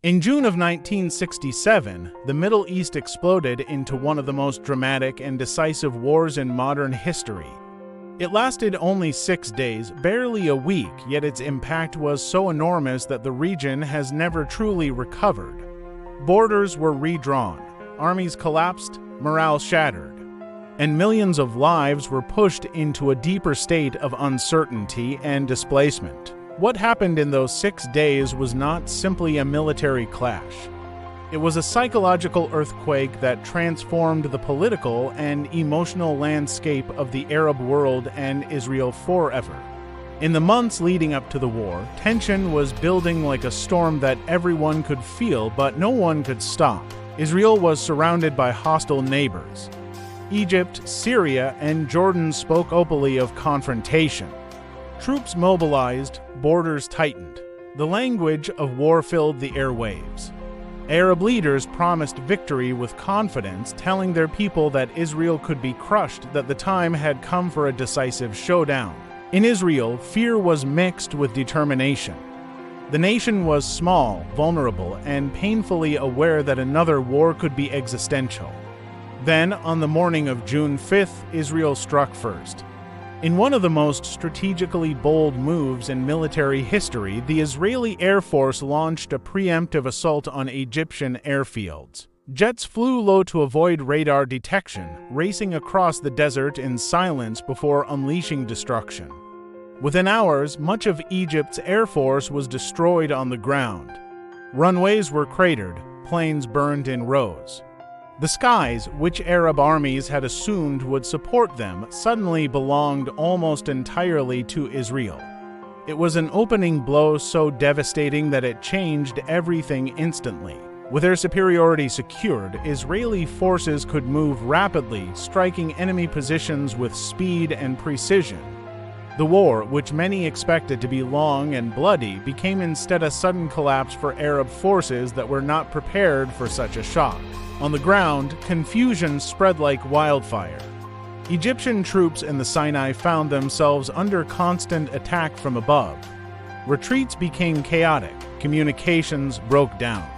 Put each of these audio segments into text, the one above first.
In June of 1967, the Middle East exploded into one of the most dramatic and decisive wars in modern history. It lasted only 6 days, barely a week, yet its impact was so enormous that the region has never truly recovered. Borders were redrawn, armies collapsed, morale shattered, and millions of lives were pushed into a deeper state of uncertainty and displacement. What happened in those 6 days was not simply a military clash. It was a psychological earthquake that transformed the political and emotional landscape of the Arab world and Israel forever. In the months leading up to the war, tension was building like a storm that everyone could feel, but no one could stop. Israel was surrounded by hostile neighbors. Egypt, Syria, and Jordan spoke openly of confrontation. Troops mobilized, borders tightened. The language of war filled the airwaves. Arab leaders promised victory with confidence, telling their people that Israel could be crushed, that the time had come for a decisive showdown. In Israel, fear was mixed with determination. The nation was small, vulnerable, and painfully aware that another war could be existential. Then, on the morning of June 5th, Israel struck first. In one of the most strategically bold moves in military history, the Israeli Air Force launched a preemptive assault on Egyptian airfields. Jets flew low to avoid radar detection, racing across the desert in silence before unleashing destruction. Within hours, much of Egypt's air force was destroyed on the ground. Runways were cratered, planes burned in rows. The skies, which Arab armies had assumed would support them, suddenly belonged almost entirely to Israel. It was an opening blow so devastating that it changed everything instantly. With their superiority secured, Israeli forces could move rapidly, striking enemy positions with speed and precision. The war, which many expected to be long and bloody, became instead a sudden collapse for Arab forces that were not prepared for such a shock. On the ground, confusion spread like wildfire. Egyptian troops in the Sinai found themselves under constant attack from above. Retreats became chaotic, communications broke down.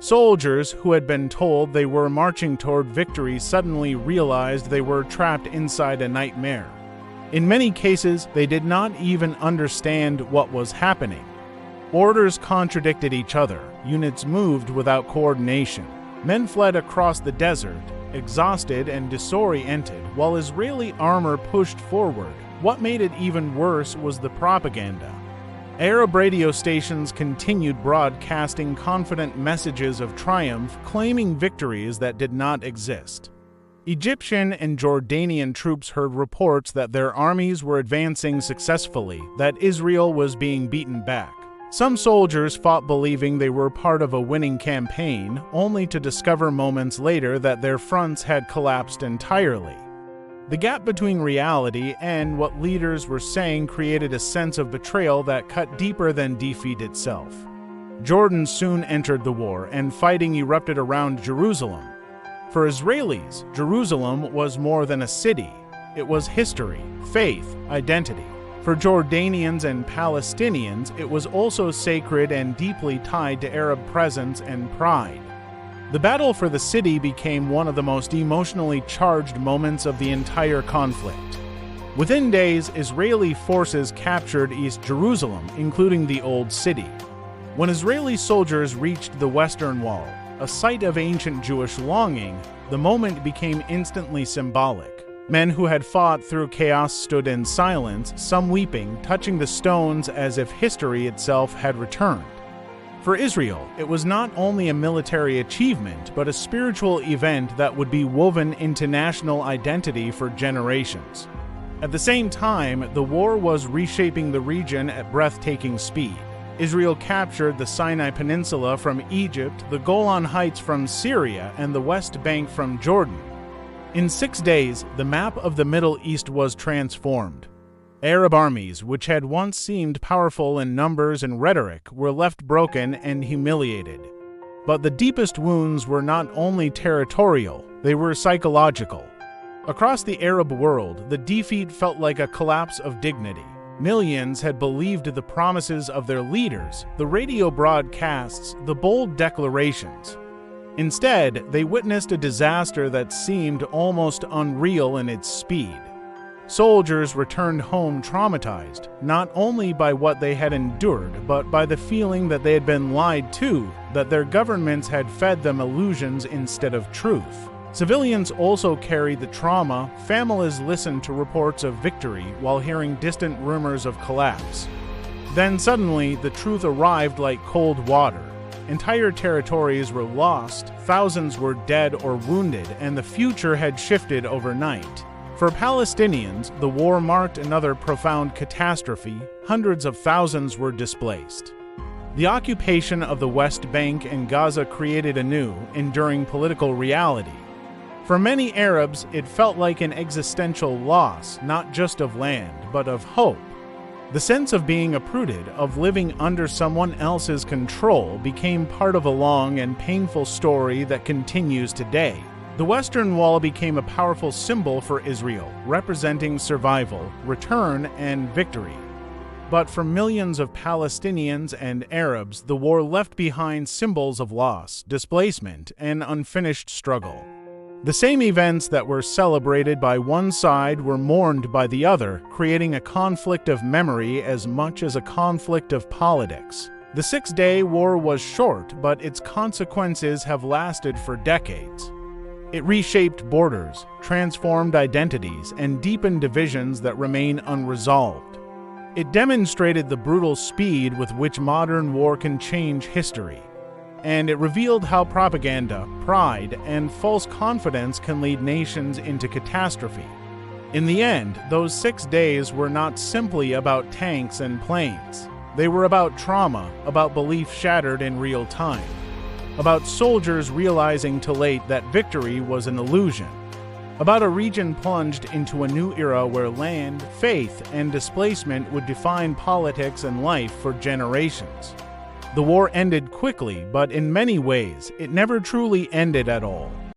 Soldiers who had been told they were marching toward victory suddenly realized they were trapped inside a nightmare. In many cases, they did not even understand what was happening. Orders contradicted each other, units moved without coordination. Men fled across the desert, exhausted and disoriented, while Israeli armor pushed forward. What made it even worse was the propaganda. Arab radio stations continued broadcasting confident messages of triumph, claiming victories that did not exist. Egyptian and Jordanian troops heard reports that their armies were advancing successfully, that Israel was being beaten back. Some soldiers fought believing they were part of a winning campaign, only to discover moments later that their fronts had collapsed entirely. The gap between reality and what leaders were saying created a sense of betrayal that cut deeper than defeat itself. Jordan soon entered the war, and fighting erupted around Jerusalem. For Israelis, Jerusalem was more than a city. It was history, faith, identity. For Jordanians and Palestinians, it was also sacred and deeply tied to Arab presence and pride. The battle for the city became one of the most emotionally charged moments of the entire conflict. Within days, Israeli forces captured East Jerusalem, including the Old City. When Israeli soldiers reached the Western Wall, a site of ancient Jewish longing, the moment became instantly symbolic. Men who had fought through chaos stood in silence, some weeping, touching the stones as if history itself had returned. For Israel, it was not only a military achievement, but a spiritual event that would be woven into national identity for generations. At the same time, the war was reshaping the region at breathtaking speed. Israel captured the Sinai Peninsula from Egypt, the Golan Heights from Syria, and the West Bank from Jordan. In 6 days, the map of the Middle East was transformed. Arab armies, which had once seemed powerful in numbers and rhetoric, were left broken and humiliated. But the deepest wounds were not only territorial, they were psychological. Across the Arab world, the defeat felt like a collapse of dignity. Millions had believed the promises of their leaders, the radio broadcasts, the bold declarations. Instead, they witnessed a disaster that seemed almost unreal in its speed. Soldiers returned home traumatized, not only by what they had endured, but by the feeling that they had been lied to, that their governments had fed them illusions instead of truth. Civilians also carried the trauma. Families listened to reports of victory while hearing distant rumors of collapse. Then suddenly, the truth arrived like cold water. Entire territories were lost, thousands were dead or wounded, and the future had shifted overnight. For Palestinians, the war marked another profound catastrophe. Hundreds of thousands were displaced. The occupation of the West Bank and Gaza created a new, enduring political reality. For many Arabs, it felt like an existential loss, not just of land, but of hope. The sense of being uprooted, of living under someone else's control, became part of a long and painful story that continues today. The Western Wall became a powerful symbol for Israel, representing survival, return, and victory. But for millions of Palestinians and Arabs, the war left behind symbols of loss, displacement, and unfinished struggle. The same events that were celebrated by one side were mourned by the other, creating a conflict of memory as much as a conflict of politics. The Six-Day War was short, but its consequences have lasted for decades. It reshaped borders, transformed identities, and deepened divisions that remain unresolved. It demonstrated the brutal speed with which modern war can change history. And it revealed how propaganda, pride, and false confidence can lead nations into catastrophe. In the end, those 6 days were not simply about tanks and planes. They were about trauma, about belief shattered in real time, about soldiers realizing too late that victory was an illusion, about a region plunged into a new era where land, faith, and displacement would define politics and life for generations. The war ended quickly, but in many ways, it never truly ended at all.